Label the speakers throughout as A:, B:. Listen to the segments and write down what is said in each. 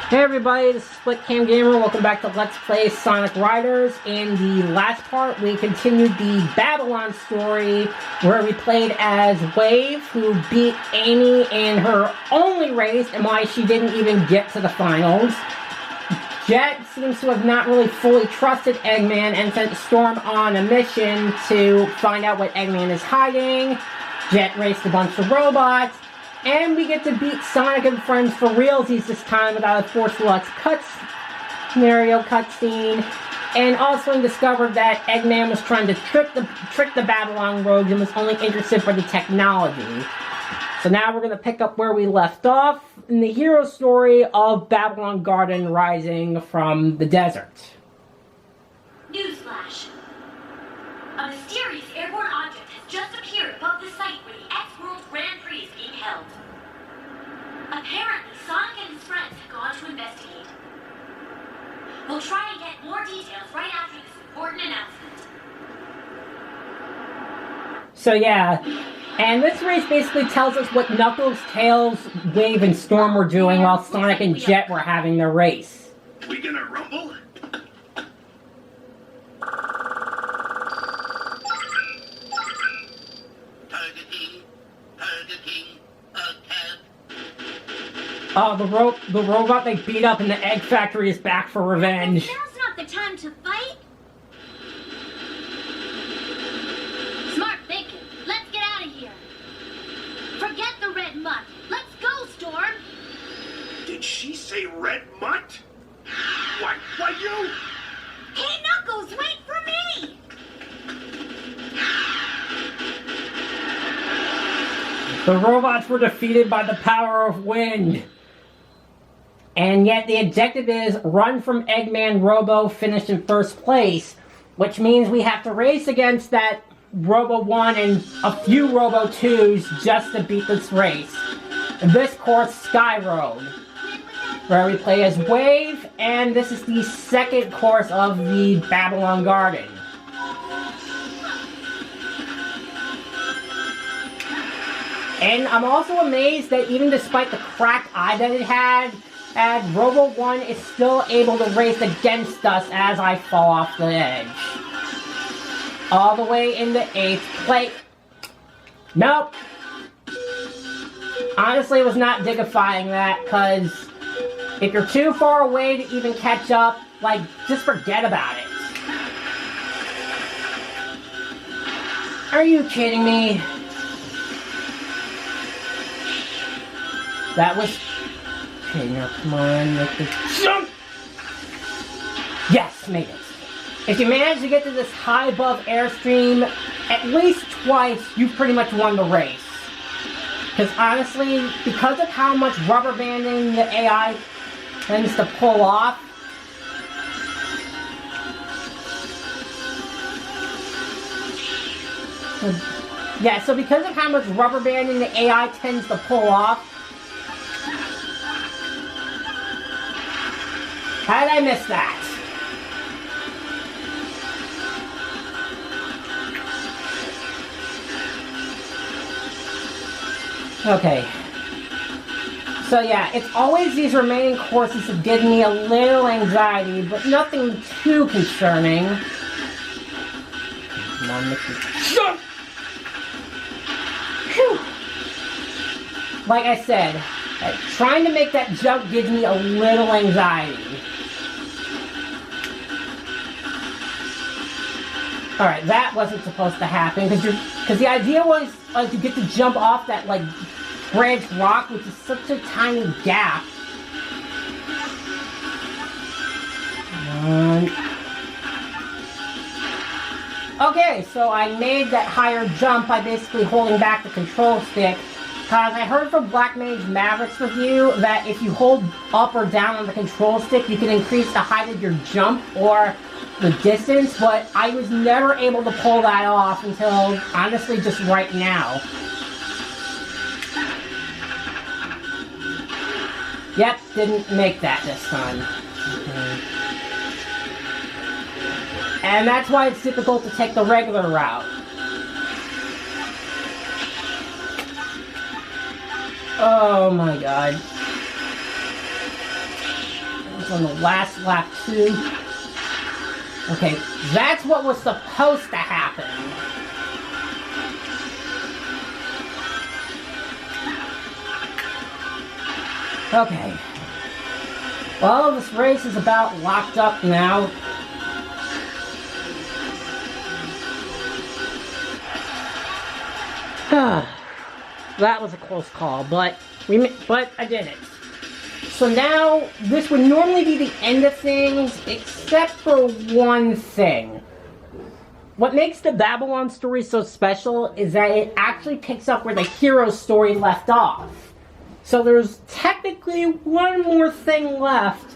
A: Hey everybody, this is Split Cam Gamer. Welcome back to Let's Play Sonic Riders. In the last part, we continued the Babylon story, where we played as Wave, who beat Amy in her only race, and why she didn't even get to the finals. Jet seems to have not really fully trusted Eggman and sent Storm on a mission to find out what Eggman is hiding. Jet raced a bunch of robots. And we get to beat Sonic and Friends for realsies this time without a Force Deluxe scenario cutscene. And also we discovered that Eggman was trying to trick the Babylon rogues and was only interested for the technology. So now we're going to pick up where we left off in the hero story of Babylon Garden rising from the desert.
B: Newsflash. A mysterious airborne object has just appeared above the site where the X-World Grand Prix is being held. Apparently, Sonic and his friends have gone to investigate. We'll try and get more details right after this important announcement.
A: So yeah, and this race basically tells us what Knuckles, Tails, Wave, and Storm were doing while Sonic and Jet were having their race.
C: We gonna rumble?
A: Oh, the robot they beat up in the egg factory is back for revenge.
B: Now's not the time to fight. Smart thinking. Let's get out of here. Forget the red mutt. Let's go, Storm.
C: Did she say red mutt? Why you?
B: Hey, Knuckles, wait for me.
A: The robots were defeated by the power of wind. And yet the objective is run from Eggman Robo, finished in first place, which means we have to race against that Robo 1 and a few Robo 2s just to beat this race. In this course, Sky Road, where we play as Wave, and this is the second course of the Babylon Garden. And I'm also amazed that even despite the cracked eye that it had, Robo 1 is still able to race against us as I fall off the edge. All the way into 8th place. Nope. Honestly, it was not dignifying that, because if you're too far away to even catch up, like, just forget about it. Are you kidding me? That was... Okay, now come on, make the jump! Yes, made it. If you manage to get to this high above airstream at least twice, you've pretty much won the race. Because honestly, because of how much rubber banding the AI tends to pull off, yeah, so because of how much rubber banding the AI tends to pull off, how did I miss that? Okay. So yeah, it's always these remaining courses that give me a little anxiety, but nothing too concerning. Come on, make this jump! Whew. Like I said, trying to make that jump gives me a little anxiety. Alright, that wasn't supposed to happen, because the idea was to get to jump off that, like, branch rock, which is such a tiny gap. Okay, so I made that higher jump by basically holding back the control stick, because I heard from Black Mage Maverick's review that if you hold up or down on the control stick, you can increase the height of your jump or the distance, but I was never able to pull that off until, honestly, just right now. Yep, didn't make that this time. Okay. And that's why it's difficult to take the regular route. Oh my god. roads on the last lap too. Okay, that's what was supposed to happen. Okay. Well, this race is about locked up now. That was a close call, but I did it. So now, this would normally be the end of things, except for one thing. What makes the Babylon story so special is that it actually picks up where the hero story left off. So there's technically one more thing left.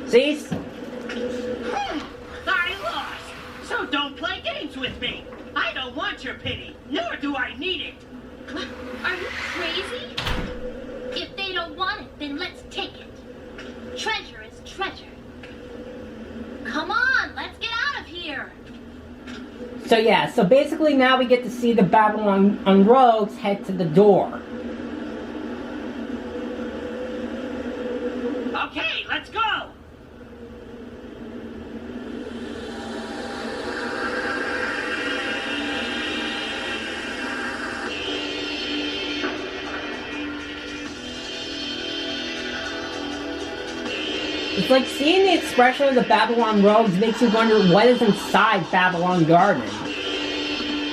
A: See?
D: I lost, so don't play games with me. I don't want your pity, nor do I need it.
B: Are you crazy? If they don't want it, then let's take it. Treasure is treasure. Come on, let's get out of here.
A: So yeah, so basically now we get to see the Babylon rogues head to the door.
D: Okay, let's go.
A: It's like seeing the expression of the Babylon rogues makes you wonder what is inside Babylon Garden.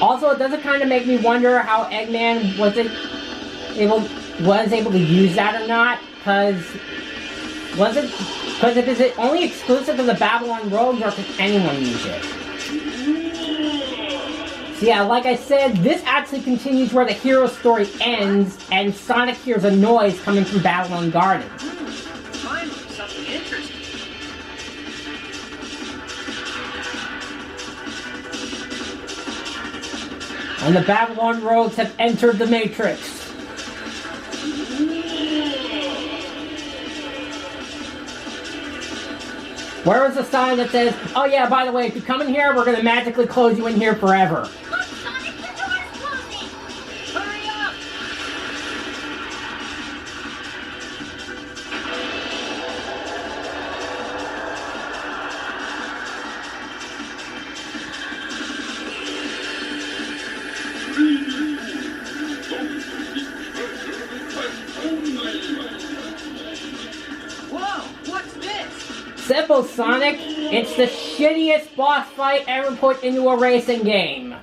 A: Also, it does kind of make me wonder how Eggman was able to use that or not, because is it only exclusive to the Babylon rogues, or can anyone use it? So yeah, like I said, this actually continues where the hero story ends, and Sonic hears a noise coming from Babylon Garden.
D: Finally, something interesting.
A: And the Babylon rogues have entered the Matrix. Where is the sign that says, oh yeah, by the way, if you come in here, we're going to magically close you in here forever?
B: Look, Sonic, the door's closing.
D: Hurry up! Whoa, what's this?
A: Simple, Sonic. It's the shittiest boss fight ever put into a racing game.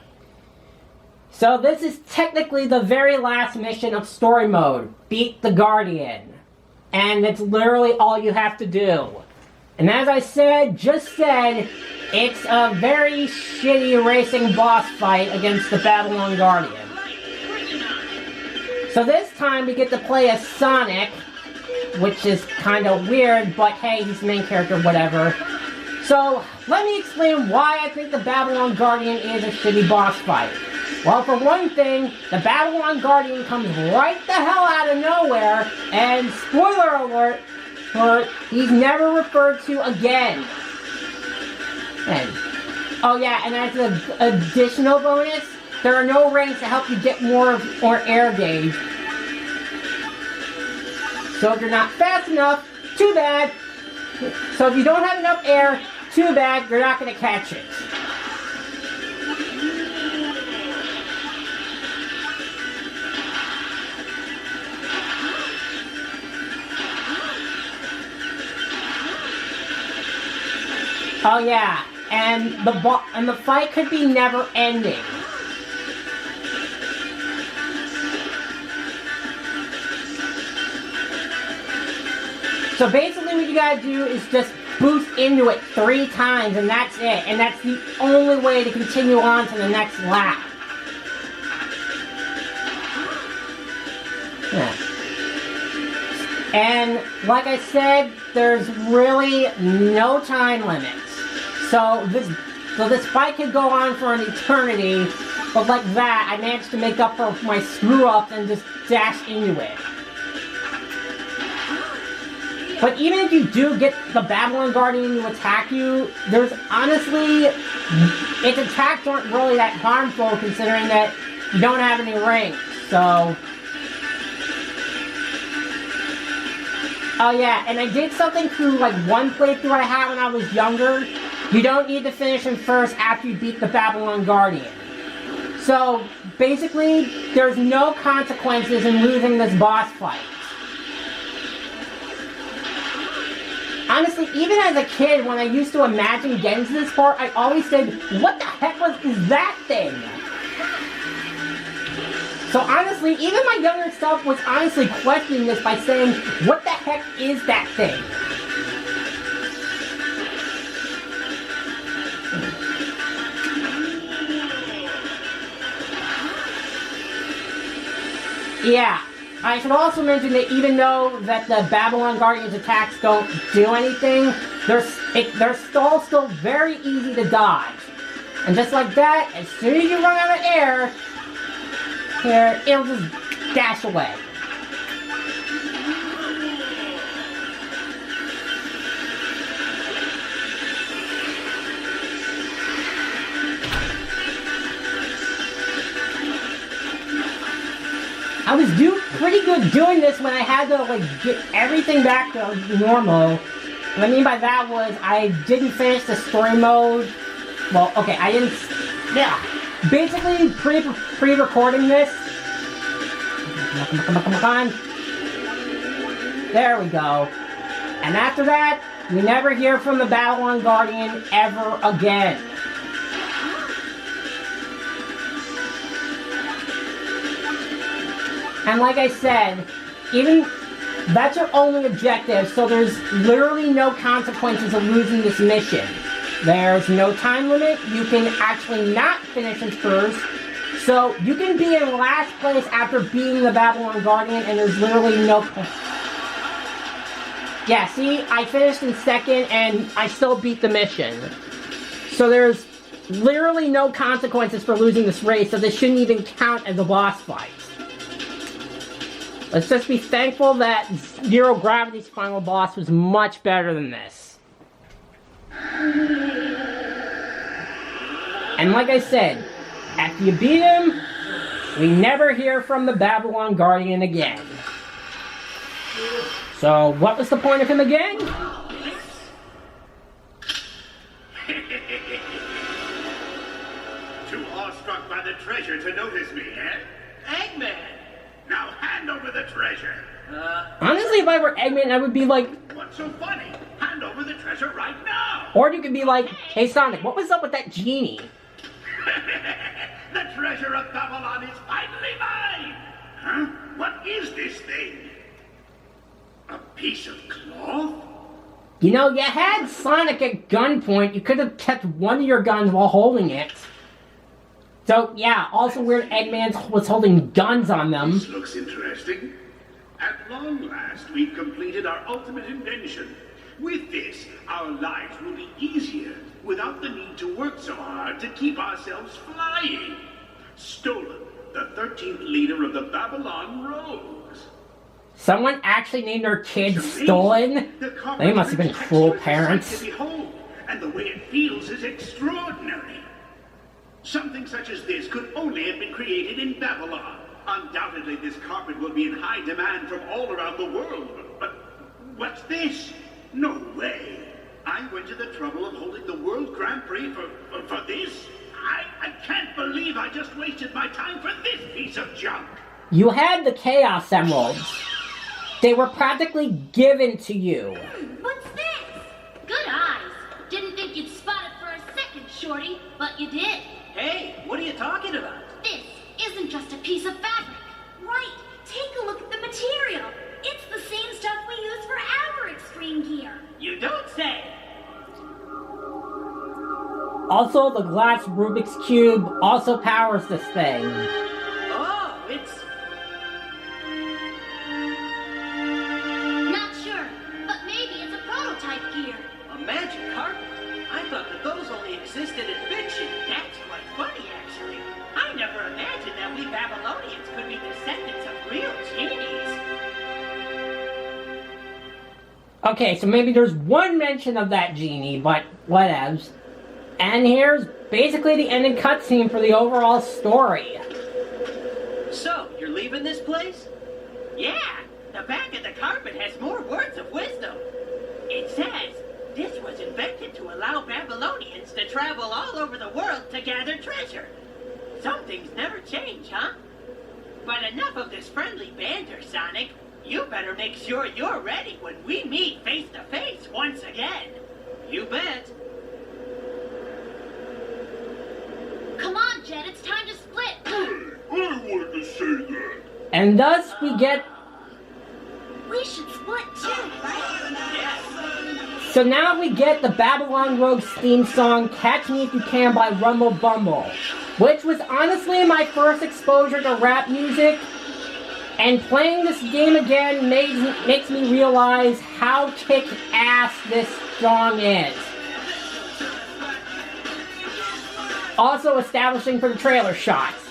A: So this is technically the very last mission of story mode. Beat the Guardian. And it's literally all you have to do. And as I just said, it's a very shitty racing boss fight against the Babylon Guardian.
D: Right, bring it on.
A: So this time we get to play as Sonic, which is kind of weird, but hey, he's the main character, whatever. So, let me explain why I think the Babylon Guardian is a shitty boss fight. Well, for one thing, the Babylon Guardian comes right the hell out of nowhere, and spoiler alert, he's never referred to again. And, oh yeah, and as an additional bonus, there are no rings to help you get more air gauge. So if you're not fast enough, too bad. So if you don't have enough air, too bad, you're not going to catch it. Oh yeah, and the fight could be never ending. So basically what you gotta do is just boost into it 3 times and that's it. And that's the only way to continue on to the next lap. Yeah. And like I said, there's really no time limits. So this fight could go on for an eternity, but like that, I managed to make up for my screw-up and just dash into it. But even if you do get the Babylon Guardian to attack you, there's honestly, its attacks aren't really that harmful considering that you don't have any rings, so... Oh yeah, and I did something through like one playthrough I had when I was younger. You don't need to finish him first after you beat the Babylon Guardian. So basically, there's no consequences in losing this boss fight. Honestly, even as a kid, when I used to imagine getting to this part, I always said, what the heck is that thing? So honestly, even my younger self was honestly questioning this by saying, what the heck is that thing? Yeah, I should also mention that even though that the Babylon Guardian's attacks don't do anything, they're still very easy to dodge. And just like that, as soon as you run out of air, here, it'll just dash away. I was pretty good doing this when I had to like get everything back to normal. What I mean by that was I didn't finish the story mode. Well, okay, I didn't. Yeah, basically pre-recording this. Come on. There we go. And after that, we never hear from the Babylon Guardian ever again. And like I said, even that's your only objective, so there's literally no consequences of losing this mission. There's no time limit, you can actually not finish it first, so you can be in last place after beating the Babylon Guardian, and there's literally no... Yeah, see, I finished in second, and I still beat the mission. So there's literally no consequences for losing this race, so this shouldn't even count as a boss fight. Let's just be thankful that Zero Gravity's final boss was much better than this. And like I said, after you beat him, we never hear from the Babylon Guardian again. So, what was the point of him again?
C: Too awestruck by the treasure to notice me, eh?
D: Eggman!
C: Now hand over the treasure.
A: Honestly, if I were Eggman, I would be like...
C: What's so funny? Hand over the treasure right now!
A: Or you could be like, hey Sonic, what was up with that genie?
C: The treasure of Babylon is finally mine! Huh? What is this thing? A piece of cloth?
A: You know, you had Sonic at gunpoint. You could have kept one of your guns while holding it. So, yeah, also weird Eggman was holding guns on them.
C: This looks interesting. At long last, we've completed our ultimate invention. With this, our lives will be easier without the need to work so hard to keep ourselves flying. Stolen, the 13th leader of the Babylon Rogues.
A: Someone actually named their kid Stolen? They must have been cruel parents.
C: To behold, and the way it feels is extraordinary. Something such as this could only have been created in Babylon. Undoubtedly, this carpet will be in high demand from all around the world. But what's this? No way. I went to the trouble of holding the World Grand Prix for this? I can't believe I just wasted my time for this piece of junk.
A: You had the Chaos Emeralds. They were practically given to you.
B: What's this? Good eyes. Didn't think you'd spot it for a second, Shorty, but you did.
D: Hey, what are you talking about?
B: This isn't just a piece of fabric. Right. Take a look at the material. It's the same stuff we use for our extreme gear.
D: You don't say!
A: Also, the glass Rubik's Cube also powers this thing.
D: Oh, it's...
B: Not sure, but maybe it's a prototype gear.
D: a magic carpet. I thought that those only existed in fiction. That's quite funny, actually. I never imagined that we Babylonians could be descendants of real genies.
A: Okay, so maybe there's one mention of that genie, but whatevs. And here's basically the ending cutscene for the overall story.
D: So, you're leaving this place? Yeah, the the back of the carpet has more words of wisdom. It says, this was invented to allow Babylonians to travel all over the world to gather treasure. Some things never change, huh? But enough of this friendly banter, Sonic. You better make sure you're ready when we meet face to face once again. You bet.
B: Come on, Jet, it's time to split.
C: I wanted to say that.
A: And thus we get...
B: We should split too, right?
D: Yes.
A: So now we get the Babylon Rogues theme song, Catch Me If You Can by Rumble Bumble, which was honestly my first exposure to rap music. And playing this game again makes me realize how kick-ass this song is. Also establishing for the trailer shots.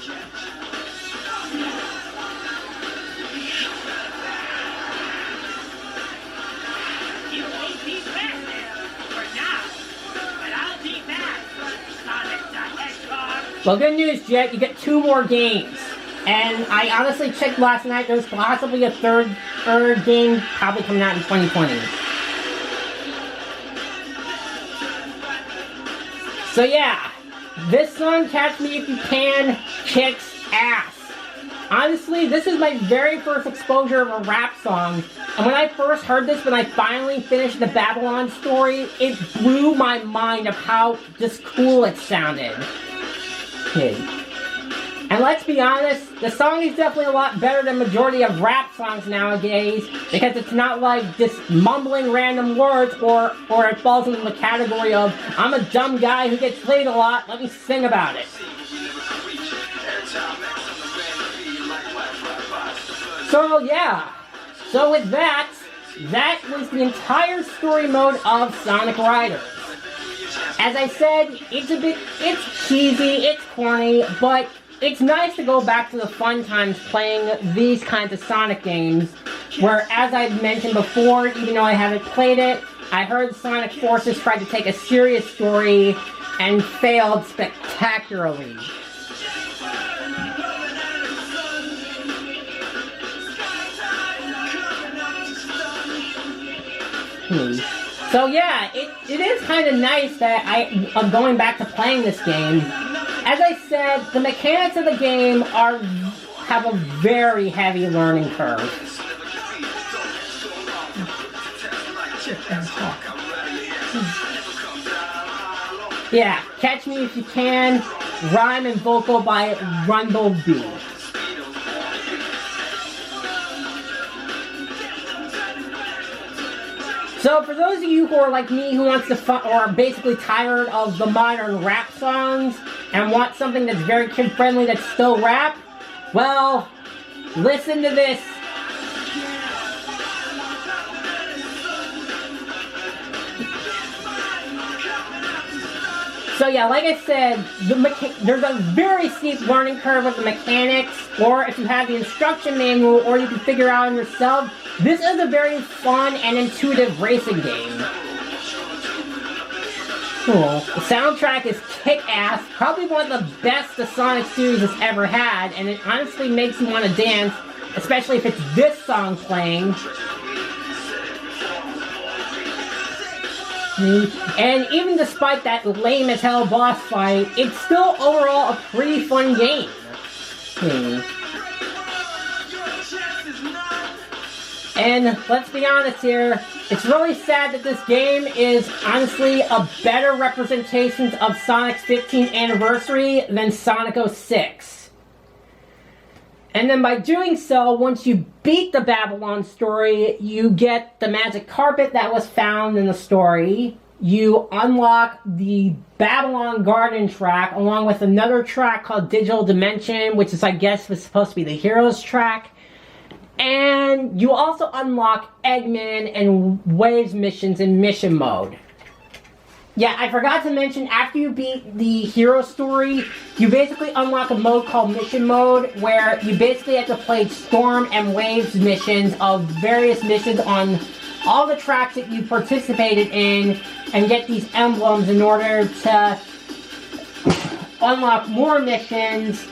D: You won't be back there for now, but I'll be back, Sonic the Hedgehog.
A: Well, good news, Jet. You get 2 more games. And I honestly checked last night. There's possibly a third game probably coming out in 2020. So yeah, this song, Catch Me If You Can, kicks ass. Honestly, this is my very first exposure of a rap song. And when I first heard this, when I finally finished the Babylon story, it blew my mind of how just cool it sounded. Okay. And let's be honest, the song is definitely a lot better than majority of rap songs nowadays, because it's not like just mumbling random words, or it falls into the category of, I'm a dumb guy who gets played a lot, let me sing about it. So yeah, so with that was the entire story mode of Sonic Riders. As I said, it's cheesy, it's corny, but it's nice to go back to the fun times playing these kinds of Sonic games, where, as I've mentioned before, even though I haven't played it, I heard Sonic Forces tried to take a serious story and failed spectacularly. So yeah, it is kind of nice that I'm going back to playing this game. As I said, the mechanics of the game have a very heavy learning curve. Yeah, Catch Me If You Can, rhyme and vocal by Rumblebee. So for those of you who are like me, who wants to or are basically tired of the modern rap songs and want something that's very kid-friendly that's still rap, well, listen to this. So yeah, like I said, there's a very steep learning curve with the mechanics, or if you have the instruction manual, or you can figure out yourself. This is a very fun and intuitive racing game. Cool. The soundtrack is kick-ass, probably one of the best the Sonic series has ever had, and it honestly makes you want to dance, especially if it's this song playing. And even despite that lame as hell boss fight, it's still overall a pretty fun game. And let's be honest here, it's really sad that this game is honestly a better representation of Sonic's 15th anniversary than Sonic 06. And then by doing so, once you beat the Babylon story, you get the magic carpet that was found in the story. You unlock the Babylon Garden track, along with another track called Digital Dimension, which is, I guess, was supposed to be the Heroes track. And you also unlock Eggman and Waves missions in mission mode. Yeah, I forgot to mention, after you beat the hero story, you basically unlock a mode called Mission Mode, where you basically have to play Storm and Waves missions of various missions on all the tracks that you participated in, and get these emblems in order to unlock more missions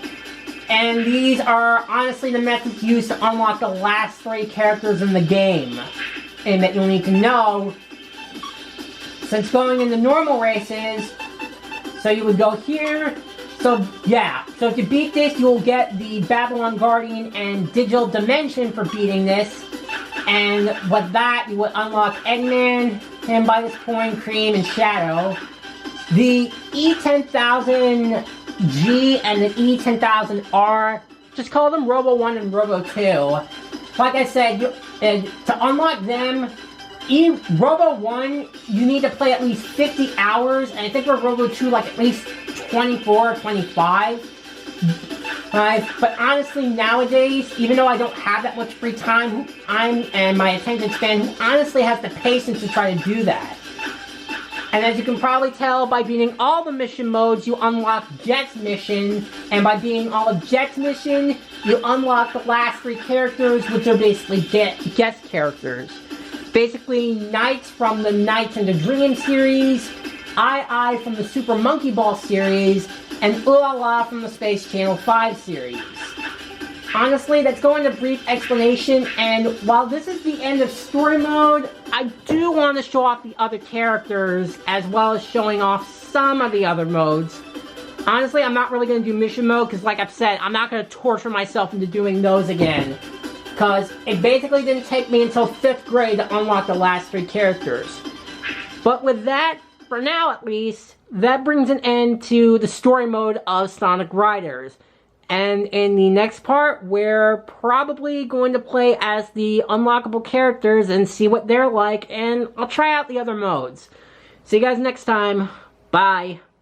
A: And these are honestly the methods used to unlock the last 3 characters in the game. And that you'll need to know, since going into normal races, so you would go here. So yeah, so if you beat this, you'll get the Babylon Guardian and Digital Dimension for beating this. And with that, you would unlock Eggman, him by this point, Cream, and Shadow. The E10000G and the E10000R, just call them Robo 1 and Robo 2. Like I said, to unlock them, Robo 1, you need to play at least 50 hours, and I think for Robo 2, like at least 24 or 25. But honestly, nowadays, even though I don't have that much free time, and my attention span, who honestly has the patience to try to do that? And as you can probably tell, by beating all the mission modes, you unlock Jet's mission, and by beating all of Jet's mission, you unlock the last 3 characters, which are basically guest characters. Basically, Knights from the Knights into Dream series, I from the Super Monkey Ball series, and Ooh La La from the Space Channel 5 series. Honestly, that's going to brief explanation, and while this is the end of story mode, I do want to show off the other characters, as well as showing off some of the other modes. Honestly, I'm not really going to do mission mode, because like I've said, I'm not going to torture myself into doing those again. Because it basically didn't take me until 5th grade to unlock the last 3 characters. But with that, for now at least, that brings an end to the story mode of Sonic Riders. And in the next part, we're probably going to play as the unlockable characters and see what they're like, and I'll try out the other modes. See you guys next time. Bye.